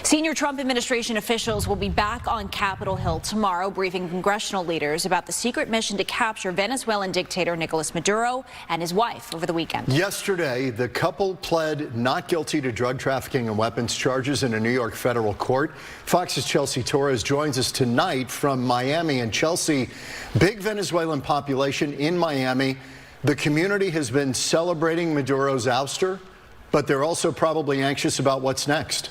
Senior Trump administration officials will be back on Capitol Hill tomorrow, briefing congressional leaders about the secret mission to capture Venezuelan dictator Nicolás Maduro and his wife over the weekend. Yesterday, the couple pled not guilty to drug trafficking and weapons charges in a New York federal court. Fox's Chelsea Torres joins us tonight from Miami. And Chelsea, big Venezuelan population in Miami. The community has been celebrating Maduro's ouster, but they're also probably anxious about what's next.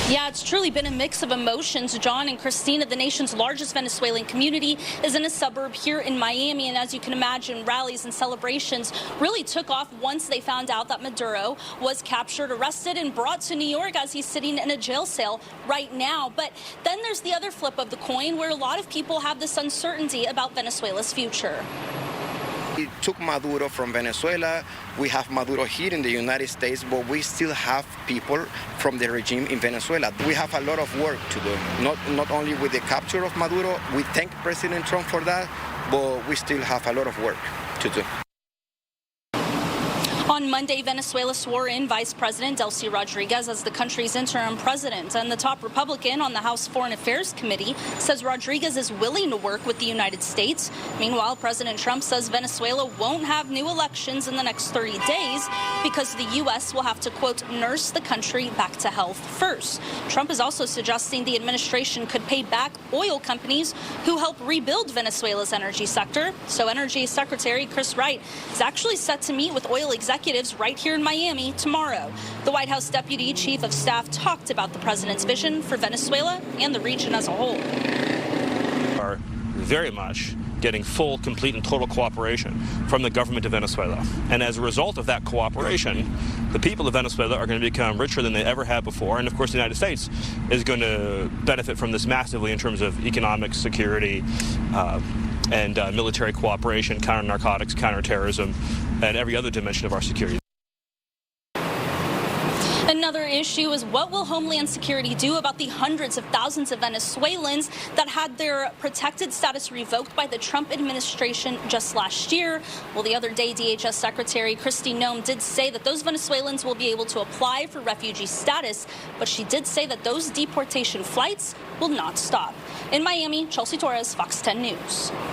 Yeah, it's truly been a mix of emotions. John and Christina, the nation's largest Venezuelan community, is in a suburb here in Miami. And as you can imagine, rallies and celebrations really took off once they found out that Maduro was captured, arrested, and brought to New York as he's sitting in a jail cell right now. But then there's the other flip of the coin, where a lot of people have this uncertainty about Venezuela's future. We took Maduro from Venezuela. We have Maduro here in the United States, but we still have people from the regime in Venezuela. We have a lot of work to do, not only with the capture of Maduro. We thank President Trump for that, but we still have a lot of work to do. On Monday, Venezuela swore in Vice President Delcy Rodriguez as the country's interim president, and the top Republican on the House Foreign Affairs Committee says Rodriguez is willing to work with the United States. Meanwhile, President Trump says Venezuela won't have new elections in the next 30 days because the U.S. will have to, quote, nurse the country back to health first. Trump is also suggesting the administration could pay back oil companies who help rebuild Venezuela's energy sector. So Energy Secretary Chris Wright is actually set to meet with oil executives right here in Miami tomorrow. The White House Deputy Chief of Staff talked about the president's vision for Venezuela and the region as a whole. Are very much getting full, complete, and total cooperation from the government of Venezuela. And as a result of that cooperation, the people of Venezuela are going to become richer than they ever have before. And of course, the United States is going to benefit from this massively in terms of economic security, and military cooperation, counter-narcotics, counter-terrorism, and every other dimension of our security. Another issue is, what will Homeland Security do about the hundreds of thousands of Venezuelans that had their protected status revoked by the Trump administration just last year? Well, the other day, DHS Secretary Kristi Noem did say that those Venezuelans will be able to apply for refugee status, but she did say that those deportation flights will not stop. In Miami, Chelsea Torres, Fox 10 News.